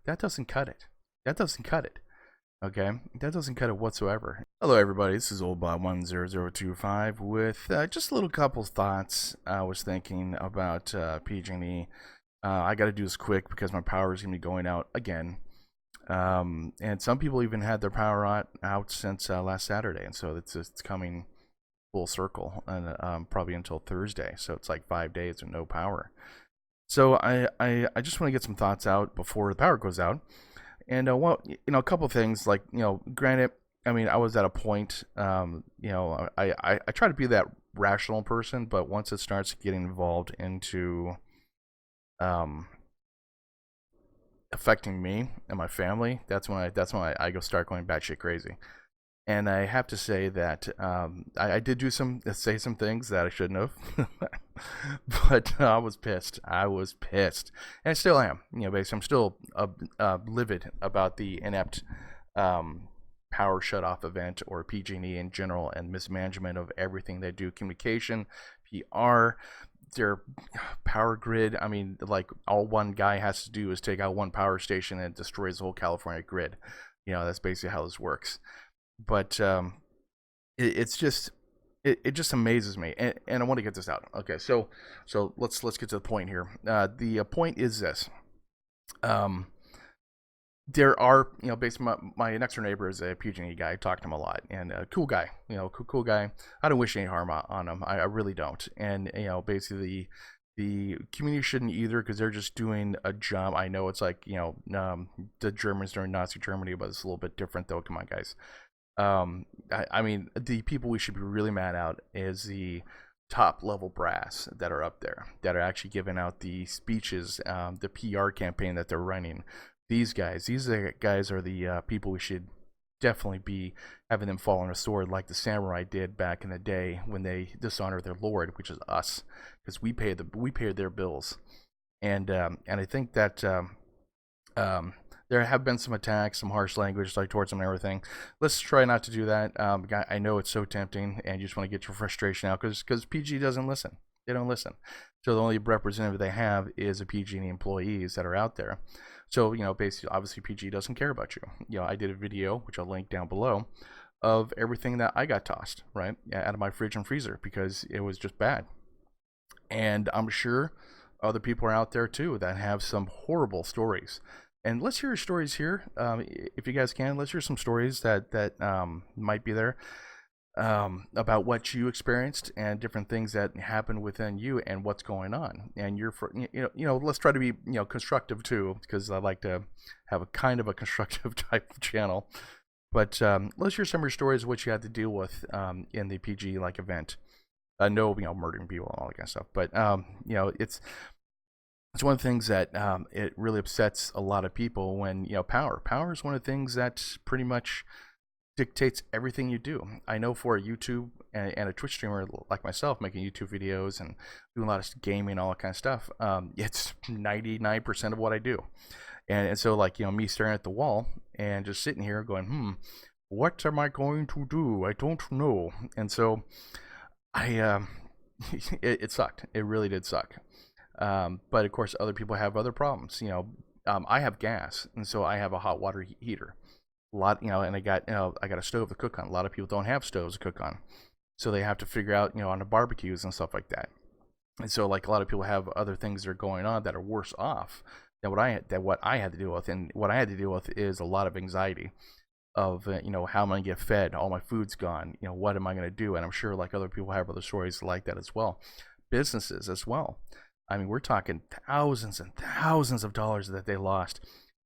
that doesn't cut it. That doesn't cut it. Okay, that doesn't cut it whatsoever. Hello, everybody. This is OldBob10025 with just a little couple thoughts. I was thinking about PG&E. I got to do this quick because my power is going to be going out again. And some people even had their power out since last Saturday, and so it's coming full circle, and probably until Thursday. So it's like 5 days of no power. So I just want to get some thoughts out before the power goes out. And a couple of things, like, granted, I mean, I was at a point, I try to be that rational person, but once it starts getting involved into affecting me and my family, that's when I go start going batshit crazy. And I have to say that I did say some things that I shouldn't have, but I was pissed. And I still am. Basically, I'm still livid about the inept power shutoff event, or PG&E in general, and mismanagement of everything they do: communication, PR, their power grid. I mean, like, all one guy has to do is take out one power station and it destroys the whole California grid. That's basically how this works. But it's just it just amazes me, and I want to get this out. Okay, so let's get to the point here. The point is this: there are, basically, my next door neighbor is a PG&E guy. I talk to him a lot, and a cool guy. Cool guy. I don't wish any harm on him. I really don't. And basically, the community shouldn't either, because they're just doing a job. I know it's like, the Germans during Nazi Germany, but it's a little bit different, though. Come on, guys. I mean, the people we should be really mad at is the top level brass that are up there, that are actually giving out the speeches, the PR campaign that they're running. These guys are the people we should definitely be having them fall on a sword, like the samurai did back in the day when they dishonored their lord, which is us, because we pay their bills. And I think that there have been some attacks, some harsh language, like, towards them and everything. Let's try not to do that. I know it's so tempting, and you just want to get your frustration out, because PG doesn't listen. They don't listen. So the only representative they have is the PG&E employees that are out there. So, basically, obviously, PG doesn't care about you. I did a video, which I'll link down below, of everything that I got tossed, right, out of my fridge and freezer, because it was just bad. And I'm sure other people are out there, too, that have some horrible stories. And let's hear your stories here, if you guys can. Let's hear some stories that might be there, about what you experienced and different things that happened within you and what's going on. And let's try to be constructive too, because I like to have a kind of a constructive type of channel. But let's hear some of your stories of what you had to deal with in the PG event. No, murdering people and all that kind of stuff. But it's one of the things that it really upsets a lot of people when, power is one of the things that pretty much dictates everything you do. I know for a YouTube and a Twitch streamer like myself, making YouTube videos and doing a lot of gaming, all that kind of stuff, it's 99% of what I do. And so, like, me staring at the wall and just sitting here going, what am I going to do? I don't know. And so I it sucked. It really did suck. But of course, other people have other problems. I have gas, and so I have a hot water heater. A lot, and I got a stove to cook on. A lot of people don't have stoves to cook on, so they have to figure out, on the barbecues and stuff like that. And so, like, a lot of people have other things that are going on that are worse off than what I had to deal with. And what I had to deal with is a lot of anxiety of how am I gonna get fed? All my food's gone. What am I gonna do? And I'm sure, like, other people have other stories like that as well. Businesses as well. I mean, we're talking thousands and thousands of dollars that they lost.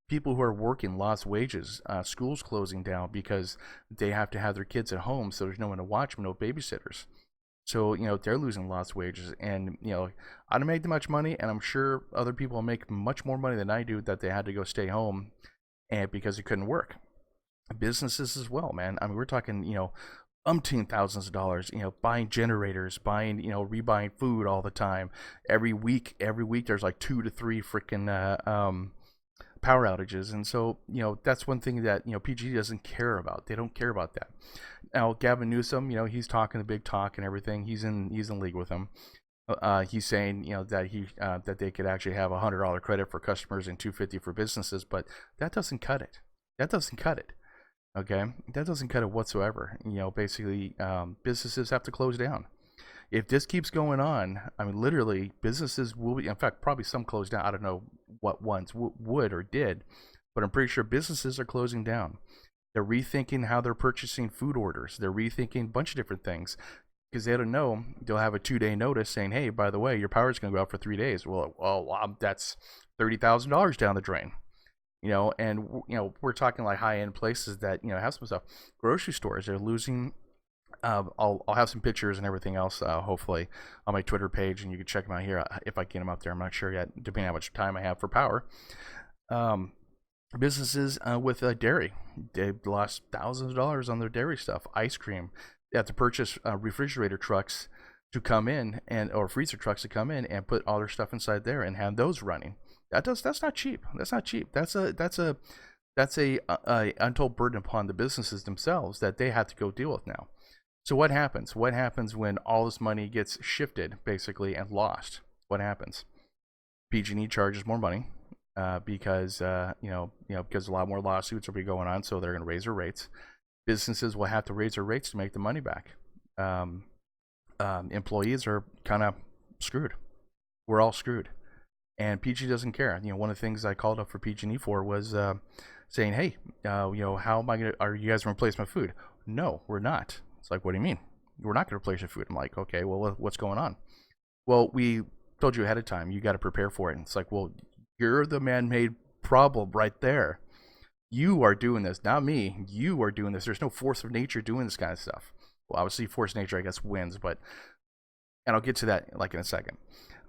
People who are working lost wages. Schools closing down because they have to have their kids at home, so there's no one to watch them, no babysitters. So, they're losing lost wages. And, I don't make that much money, and I'm sure other people make much more money than I do, that they had to go stay home and because they couldn't work. Businesses as well, man. I mean, we're talking, umpteen thousands of dollars, buying generators, buying, rebuying food all the time. Every week there's like 2 to 3 freaking power outages. And so, that's one thing that, PG doesn't care about. They don't care about that. Now, Gavin Newsom, he's talking the big talk and everything. He's in league with them. He's saying, that they could actually have $100 credit for customers and $250 for businesses, but that doesn't cut it. That doesn't cut it. Okay, that doesn't cut it whatsoever. Basically, businesses have to close down. If this keeps going on, I mean, literally, businesses will be. In fact, probably some closed down. I don't know what ones would or did, but I'm pretty sure businesses are closing down. They're rethinking how they're purchasing food orders. They're rethinking a bunch of different things because they don't know. They'll have a 2-day notice saying, "Hey, by the way, your power's going to go out for 3 days." Well, that's $30,000 down the drain. And we're talking like high end places that have some stuff. Grocery stores, they're losing. I'll have some pictures and everything else, hopefully, on my Twitter page, and you can check them out here if I get them up there. I'm not sure yet, depending on how much time I have for power. Businesses with dairy, they've lost thousands of dollars on their dairy stuff. Ice cream, they have to purchase refrigerator trucks to come in or freezer trucks to come in and put all their stuff inside there and have those running. That's not cheap. That's not cheap. That's a untold burden upon the businesses themselves that they have to go deal with now. So what happens? What happens when all this money gets shifted basically and lost? What happens? PG&E charges more money because because a lot more lawsuits will be going on, so they're going to raise their rates. Businesses will have to raise their rates to make the money back. Employees are kind of screwed. We're all screwed. And PG doesn't care. One of the things I called up for PG&E for was saying, "Hey, how am I gonna? Are you guys gonna replace my food?" No, we're not. It's like, what do you mean? We're not gonna replace your food. I'm like, okay, well, what's going on? Well, we told you ahead of time. You got to prepare for it. And it's like, well, you're the man-made problem right there. You are doing this, not me. You are doing this. There's no force of nature doing this kind of stuff. Well, obviously, force of nature, I guess, wins, and I'll get to that like in a second.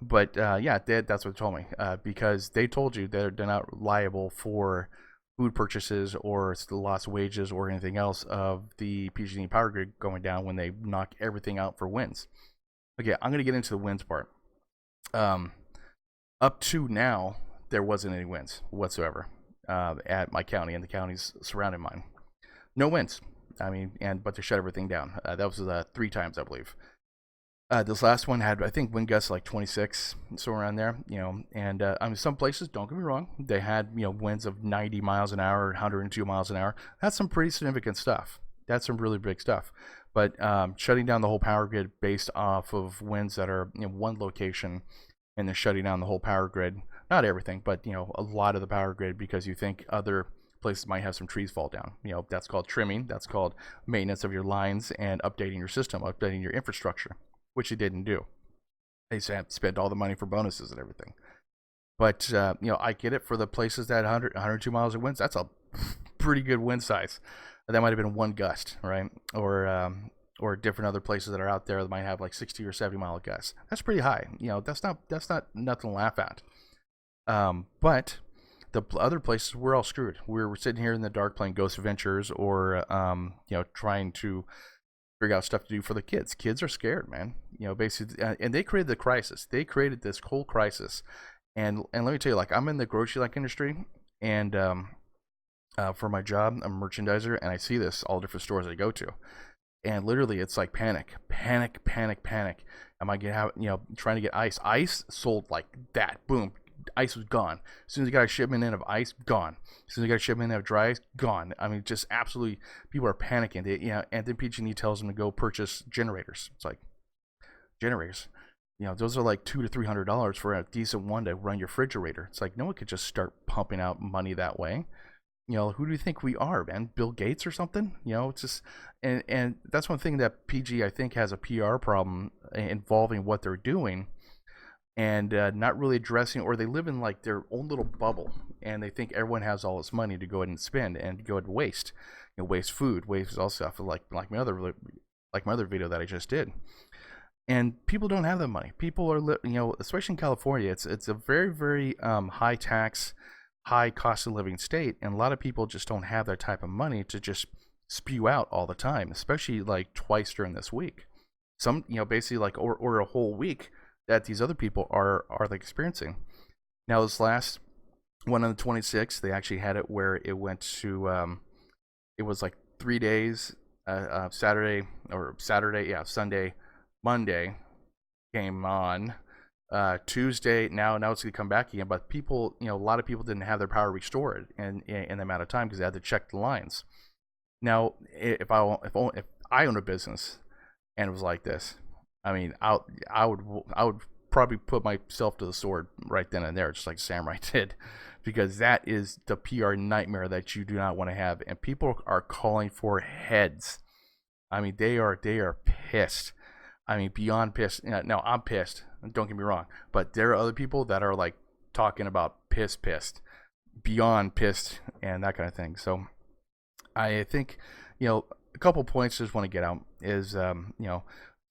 But that's what they told me because they told you they're not liable for food purchases or the lost wages or anything else of the PG&E power grid going down when they knock everything out for winds. Okay, I'm going to get into the winds part. Up to now, there wasn't any winds whatsoever at my county and the counties surrounding mine. No winds. I mean, but they shut everything down. That was 3 times, I believe. This last one had, I think, wind gusts like 26, so around there, and I mean, some places, don't get me wrong, they had, winds of 90 miles an hour, 102 miles an hour. That's some pretty significant stuff. That's some really big stuff. But shutting down the whole power grid based off of winds that are in one location and then shutting down the whole power grid, not everything, but, a lot of the power grid because you think other places might have some trees fall down. That's called trimming. That's called maintenance of your lines and updating your system, updating your infrastructure, which they didn't do. They spent all the money for bonuses and everything. But, I get it for the places that 102 miles of winds. That's a pretty good wind size. That might have been one gust, right? Or different other places that are out there that might have like 60 or 70 mile gusts. That's pretty high. That's not nothing to laugh at. But the other places, we're all screwed. We're sitting here in the dark playing Ghost Adventures or, trying to figure out stuff to do for the kids. Kids are scared, man. Basically, and they created the crisis. They created this whole crisis. And let me tell you, like, I'm in the grocery industry, and for my job, I'm a merchandiser, and I see this all different stores I go to, and literally, it's like panic. Am I trying to get ice? Ice sold like that. Boom. Ice was gone. As soon as I got a shipment in of ice, gone. As soon as I got a shipment in of dry ice, gone. I mean, just absolutely, people are panicking. And then PG&E tells them to go purchase generators. It's like, generators, those are like $200 to $300 for a decent one to run your refrigerator. It's like no one could just start pumping out money that way. Who do you think we are, man? Bill Gates or something? It's just, and that's one thing that PG I think has a PR problem involving what they're doing. And not really addressing, or they live in like their own little bubble, and they think everyone has all this money to go ahead and spend and go ahead and waste, waste food, waste all stuff, like my other video that I just did. And people don't have that money. People are, especially in California, it's a very very high tax, high cost of living state, and a lot of people just don't have that type of money to just spew out all the time, especially like twice during this week. Some, basically like or a whole week that these other people are like experiencing. Now this last one on the 26th, they actually had it where it went to it was like 3 days, Sunday, Monday, came on Tuesday. Now it's going to come back again. But people, a lot of people didn't have their power restored in the amount of time because they had to check the lines. Now, if I own a business and it was like this, I mean, I would probably put myself to the sword right then and there, just like Samurai did, because that is the PR nightmare that you do not want to have, and people are calling for heads. I mean, they are pissed. I mean, beyond pissed. Now I'm pissed. Don't get me wrong, but there are other people that are like talking about pissed, beyond pissed, and that kind of thing. So I think, a couple points I just want to get out is,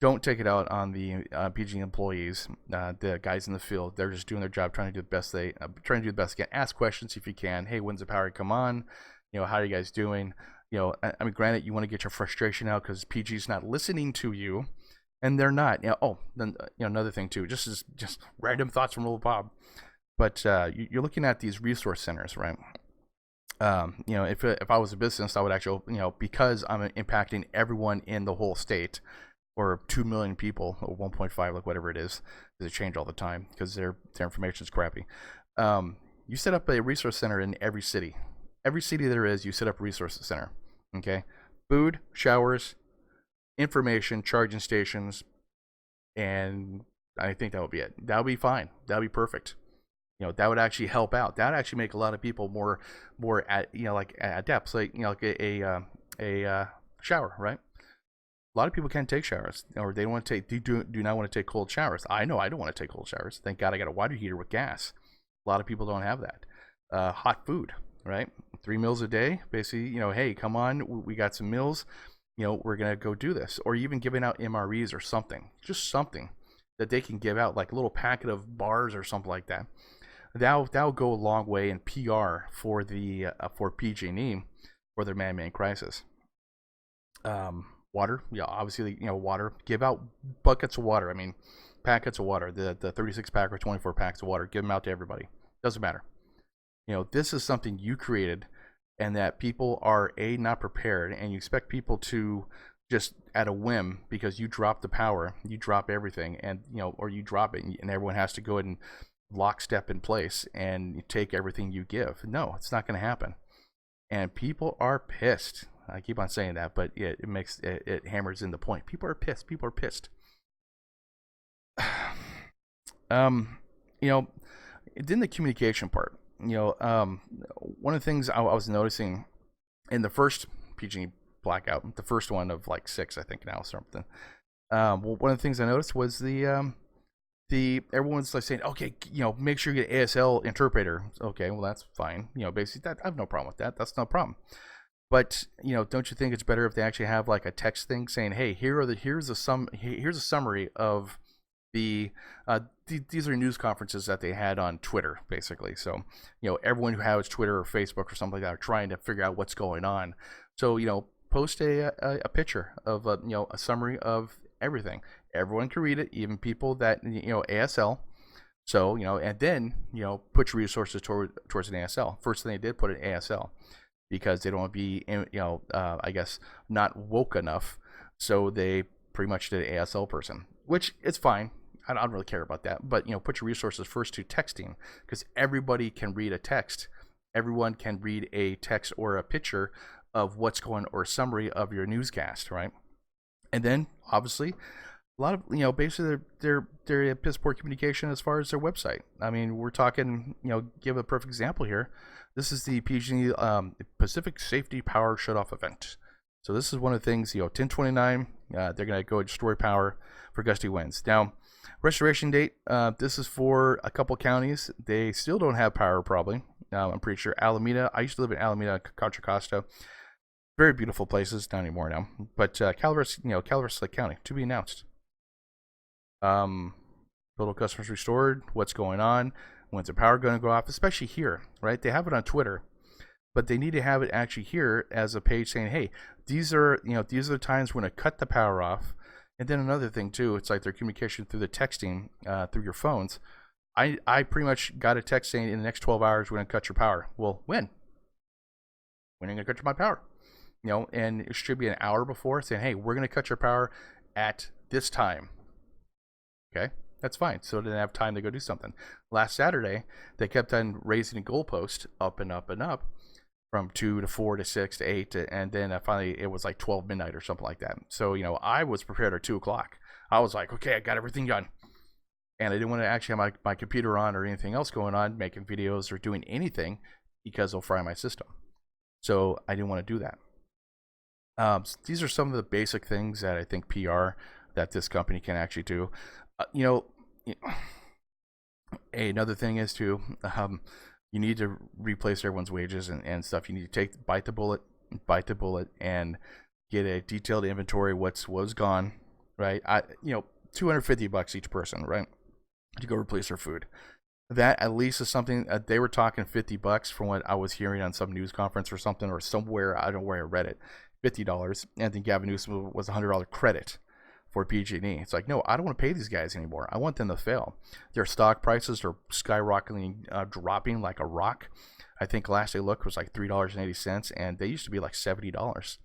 don't take it out on the PG employees, the guys in the field. They're just doing their job, trying to do the best they can. Ask questions if you can. Hey, when's the power come on? How are you guys doing? I mean, granted, you want to get your frustration out because PG's not listening to you, and they're not. Then another thing too, just random thoughts from old Bob. But you're looking at these resource centers, right? If I was a business, I would actually, because I'm impacting everyone in the whole state, or 2 million people, or 1.5, like whatever it is, because they change all the time because their information is crappy. You set up a resource center in every city. Every city there is, you set up a resource center. Okay, food, showers, information, charging stations, and I think that would be it. That would be fine. That would be perfect. That would actually help out. That would actually make a lot of people more at like adept, like like a shower, right? A lot of people can't take showers, or they don't want to take do not want to take cold showers. I know I don't want to take cold showers. Thank God I got a water heater with gas. A lot of people don't have that. Hot food, right? 3 meals a day, basically. Hey, come on, we got some meals. We're gonna go do this, or even giving out MREs or something, just something that they can give out, like a little packet of bars or something like that. That'll go a long way in PR for the for PG&E for their man-made crisis. Water, obviously, water. Give out buckets of water. I mean, packets of water. The 36 pack or 24 packs of water. Give them out to everybody. Doesn't matter. This is something you created, and that people are not prepared, and you expect people to just at a whim, because you drop the power, you drop everything, and or you drop it, and everyone has to go ahead and lockstep in place and take everything you give. No, it's not going to happen, and people are pissed. I keep on saying that, but it makes it hammers in the point. People are pissed. Then the communication part. One of the things I was noticing in the first PG blackout, the first one of like 6, I think now, something. One of the things I noticed was the everyone's like saying, okay, make sure you get ASL interpreter. Okay, well, that's fine. Basically, that I have no problem with that. That's no problem. But don't you think it's better if they actually have like a text thing saying, hey, here's a summary of these are news conferences that they had on Twitter, basically. So everyone who has Twitter or Facebook or something like that are trying to figure out what's going on. So post a picture of a summary of everything. Everyone can read it, even people that ASL. So and then put your resources towards an ASL. First thing they did, put an ASL, because they don't want to be I guess not woke enough. So they pretty much did an ASL person, which is fine. I don't really care about that. But put your resources first to texting, because everybody can read a text. Everyone can read a text or a picture of what's going, or a summary of your newscast, right? And then obviously a lot of basically they're piss poor communication as far as their website. I mean, we're talking, give a perfect example here. This is the PG&E Pacific Safety Power Shutoff event. So this is one of the things, 10/29, they're going to go and destroy power for gusty winds. Now, restoration date, this is for a couple counties. They still don't have power, probably. I'm pretty sure Alameda. I used to live in Alameda, Contra Costa. Very beautiful places, not anymore now. But Calaveras, Calaveras Lake County, to be announced. Total customers restored. What's going on? When's the power going to go off? Especially here, right? They have it on Twitter, but they need to have it actually here as a page saying, "Hey, these are the times we're going to cut the power off." And then another thing too, it's like their communication through the texting through your phones. I pretty much got a text saying in the next 12 hours we're going to cut your power. Well, when? When are you going to cut my power? And it should be an hour before saying, "Hey, we're going to cut your power at this time." Okay, that's fine. So they didn't have time to go do something. Last Saturday, they kept on raising the goalpost up and up and up from 2 to 4 to 6 to 8 and then finally it was like 12 midnight or something like that. So I was prepared at 2 o'clock. I was like, okay, I got everything done, and I didn't want to actually have my computer on or anything else going on, making videos or doing anything, because they'll fry my system. So I didn't want to do that. So these are some of the basic things that I think PR that this company can actually do. Another thing is too, you need to replace everyone's wages and stuff. You need to bite the bullet, and get a detailed inventory. What was gone, right? $250 each person, right, to go replace their food. That at least is something. They were talking $50 from what I was hearing on some news conference or something, or somewhere. I don't know where I read it. $50. And then Gavin Newsom was $100 credit for PG&E. It's like, no, I don't want to pay these guys anymore. I want them to fail. Their stock prices are skyrocketing, dropping like a rock. I think last I looked was like $3.80, and they used to be like $70.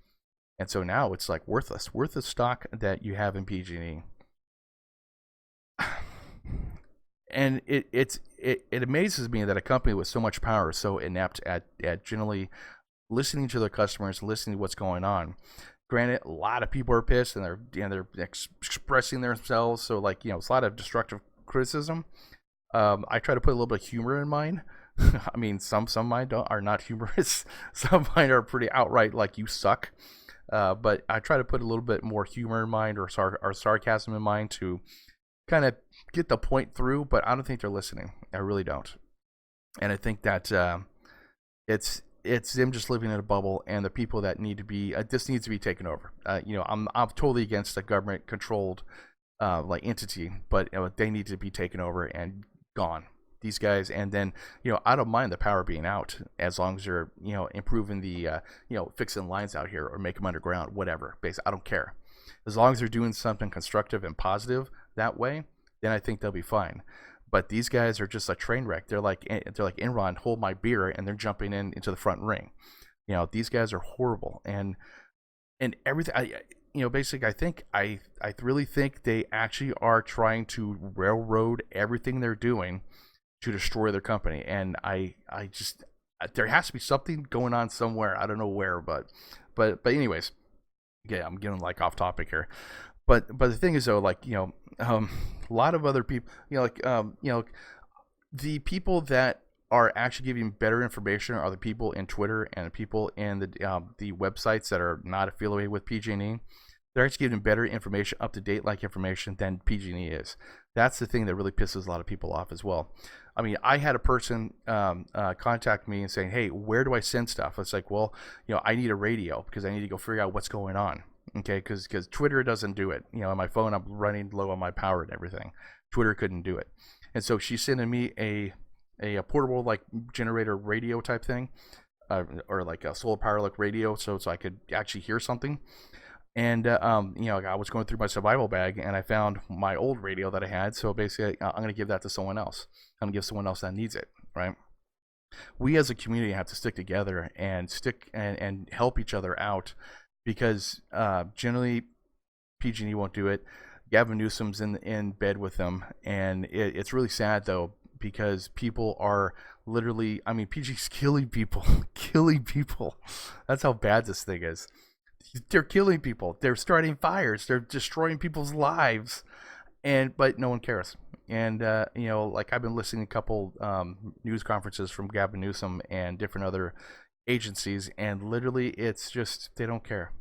And so now it's like worthless stock that you have in PG&E. And it amazes me that a company with so much power is so inept at generally listening to their customers, listening to what's going on. Granted, a lot of people are pissed and they're expressing themselves. So it's a lot of destructive criticism. I try to put a little bit of humor in mine. I mean, some of mine are not humorous. Some of mine are pretty outright like, you suck. But I try to put a little bit more humor in mind, or sarcasm in mind, to kind of get the point through. But I don't think they're listening. I really don't. And I think that it's them just living in a bubble, and the people that need to be this needs to be taken over. I'm totally against a government controlled entity, but they need to be taken over and gone. These guys, and then I don't mind the power being out, as long as you're improving the fixing lines out here or make them underground, whatever. Basically, I don't care, as long as they're doing something constructive and positive that way. Then I think they'll be fine. But these guys are just a train wreck. They're like Enron, hold my beer, and they're jumping into the front ring. These guys are horrible, and everything. Basically, I really think they actually are trying to railroad everything they're doing to destroy their company. And I just, there has to be something going on somewhere. I don't know where, but anyways, yeah, I'm getting off topic here. But the thing is, though, a lot of other people, the people that are actually giving better information are the people in Twitter and the people in the websites that are not affiliated with PG&E. They're actually giving better information, up to date information than PG&E is. That's the thing that really pisses a lot of people off as well. I mean, I had a person contact me and saying, hey, where do I send stuff? It's like, well, I need a radio because I need to go figure out what's going on. Okay, because Twitter doesn't do it. On my phone, I'm running low on my power and everything. Twitter couldn't do it. And so she's sending me a portable generator radio type thing, or a solar power radio, so I could actually hear something. And I was going through my survival bag, and I found my old radio that I had. So basically, I'm going to give that to someone else. I'm going to give someone else that needs it, right? We as a community have to stick together and help each other out, because generally PG&E won't do it. Gavin Newsom's in bed with them, and it's really sad, though, because people are literally, I mean, PG's killing people. That's how bad this thing is. They're killing people. They're starting fires. They're destroying people's lives, but no one cares. And I've been listening to a couple news conferences from Gavin Newsom and different other agencies, and literally it's just, they don't care.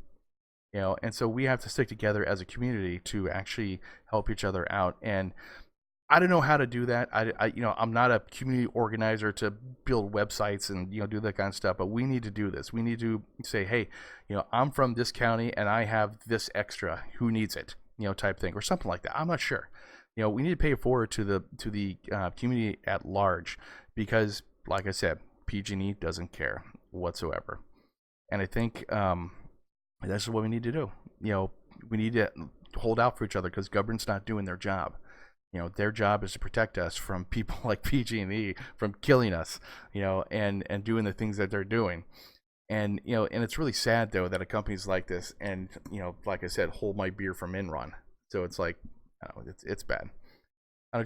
And so we have to stick together as a community to actually help each other out. And I don't know how to do that. I'm not a community organizer to build websites and do that kind of stuff, but we need to do this. We need to say, hey, I'm from this county and I have this extra, who needs it, type thing, or something like that. I'm not sure. We need to pay it forward to the community at large, because like I said, PG&E doesn't care whatsoever. And I think that's what we need to do. We need to hold out for each other, because government's not doing their job. Their job is to protect us from people like PG&E from killing us, and doing the things that they're doing. And and it's really sad, though, that a company's like this, and like I said, hold my beer from Enron. So it's like, it's bad.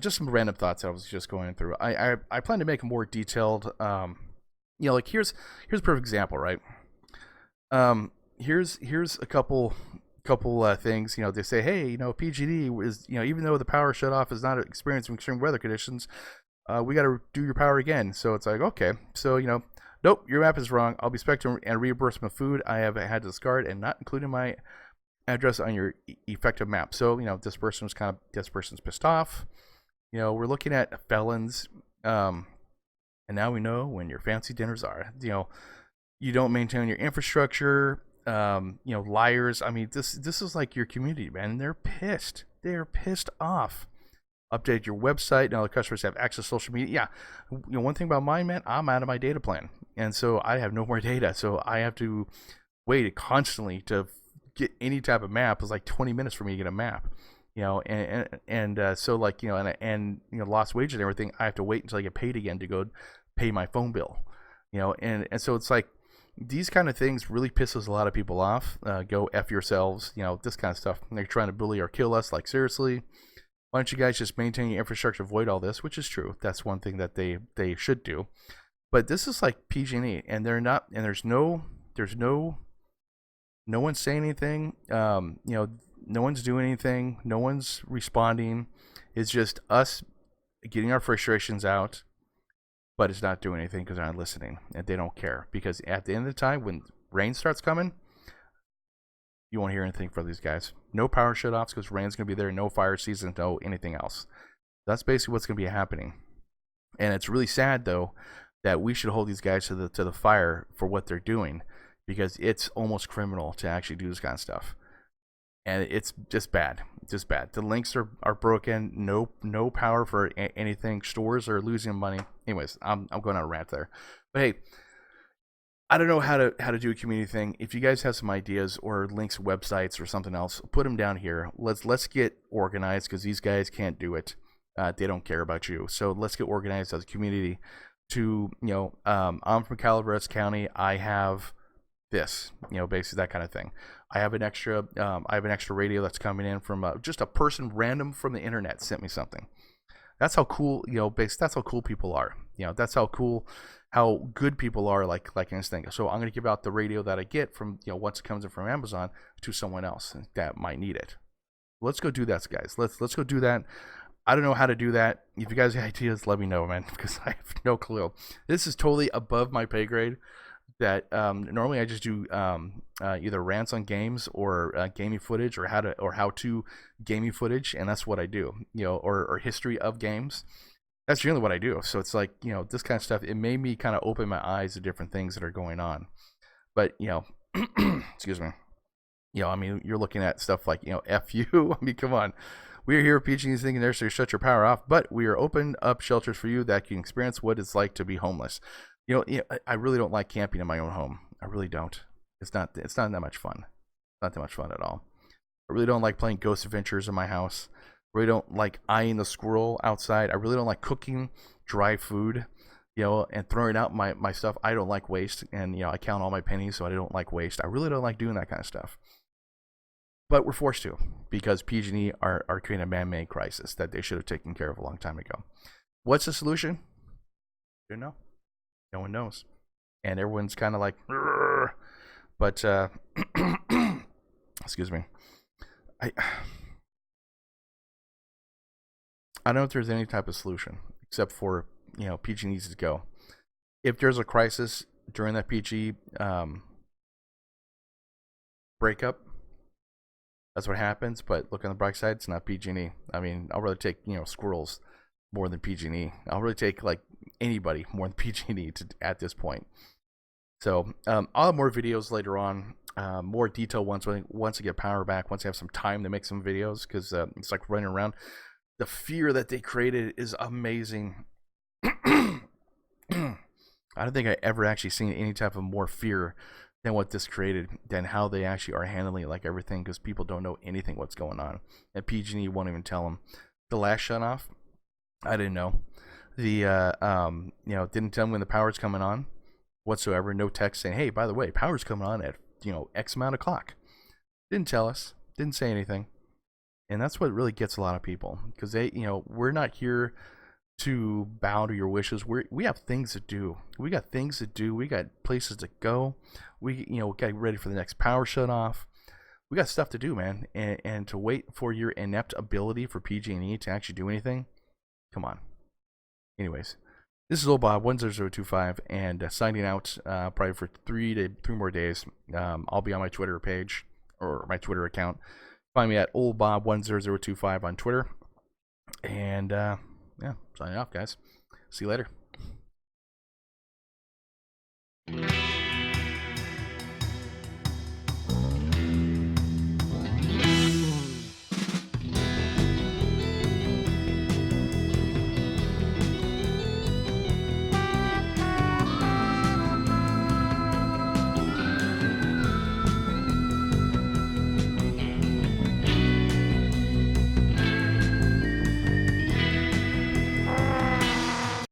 Just some random thoughts I was just going through. I plan to make a more detailed. Like here's a perfect example, right? Here's a couple things. They say, hey, PG&E is, even though the power shut off is not experiencing extreme weather conditions, we got to do your power again. So it's like, okay, so nope, your map is wrong. I'll be expecting and reimbursement of food I have had to discard and not including my address on your effective map. So this person's pissed off. We're looking at felons, and now we know when your fancy dinners are. You don't maintain your infrastructure. Liars. I mean, this is like your community, man. And they're pissed. They are pissed off. Update your website. Now the customers have access to social media. Yeah, one thing about mine, man, I'm out of my data plan, and so I have no more data. So I have to wait constantly to get any type of map. It's like 20 minutes for me to get a map. So like and lost wages and everything. I have to wait until I get paid again to go pay my phone bill. And so it's like these kind of things really pisses a lot of people off. Go F yourselves. This kind of stuff. They're trying to bully or kill us. Like, seriously, why don't you guys just maintain your infrastructure, avoid all this? Which is true. That's one thing that they should do. But this is like PG&E, and they're not. And there's no one saying anything. No one's doing anything. No one's responding. It's just us getting our frustrations out, but it's not doing anything because they're not listening and they don't care. Because at the end of the time, when rain starts coming, you won't hear anything from these guys. No power shutoffs because rain's going to be there. No fire season. No anything else. That's basically what's going to be happening. And it's really sad, though, that we should hold these guys to the fire for what they're doing, because it's almost criminal to actually do this kind of stuff. And it's just bad. The links are broken. No power for anything. Stores are losing money. Anyways, I'm going on a rant there. But hey, I don't know how to do a community thing. If you guys have some ideas or links, websites or something else, put them down here. Let's get organized, because these guys can't do it. They don't care about you. So let's get organized as a community. I'm from Calaveras County. I have this, basically that kind of thing. I have an extra radio that's coming in from just a person random from the internet sent me something. That's how cool, that's how cool people are. That's how good people are, like anything. So I'm going to give out the radio that I get from, once it comes in from Amazon, to someone else that might need it. Let's go do that, guys. Let's go do that. I don't know how to do that. If you guys have ideas, let me know, man, because I have no clue. This is totally above my pay grade. That normally I just do either rants on games or gaming footage, or how to gaming footage, and that's what I do. Or history of games. That's generally what I do. So it's like, this kind of stuff. It made me kind of open my eyes to different things that are going on. But excuse me. I mean, you're looking at stuff like F you. I mean, come on. We are here at PG&E thinking there, so shut your power off. But we are open up shelters for you that can experience what it's like to be homeless. I really don't like camping in my own home. I really don't. It's not that much fun. Not that much fun at all. I really don't like playing Ghost Adventures in my house. I really don't like eyeing the squirrel outside. I really don't like cooking dry food, and throwing out my stuff. I don't like waste, and I count all my pennies, so I don't like waste. I really don't like doing that kind of stuff. But we're forced to, because PG&E are creating a man-made crisis that they should have taken care of a long time ago. What's the solution? You know? No one knows, and everyone's kind of like, "Rrr." But excuse me, I don't know if there's any type of solution except for PG needs to go. If there's a crisis during that PG breakup, that's what happens. But look on the bright side, it's not PG&E. I mean, I'll rather take squirrels more than PG&E. I'll really take like anybody more than PG&E at this point. So I'll have more videos later on, more detail once I get power back, once I have some time to make some videos, because it's like running around. The fear that they created is amazing. I don't think I ever actually seen any type of more fear than what this created, than how they actually are handling like everything, because people don't know anything what's going on, and PG&E won't even tell them. The last shut off, I didn't know. The didn't tell me when the power's coming on whatsoever. No text saying, hey, by the way, power's coming on at X amount of clock. Didn't tell us. Didn't say anything. And that's what really gets a lot of people, because we're not here to bow to your wishes. We have things to do. We got things to do. We got places to go. We get ready for the next power shut off. We got stuff to do, man. And to wait for your inept ability for PG&E to actually do anything, come on. Anyways, this is OLDBOB10025 and signing out probably for 3 more days. I'll be on my Twitter page or my Twitter account. Find me at OLDBOB10025 on Twitter. And yeah, signing off, guys. See you later.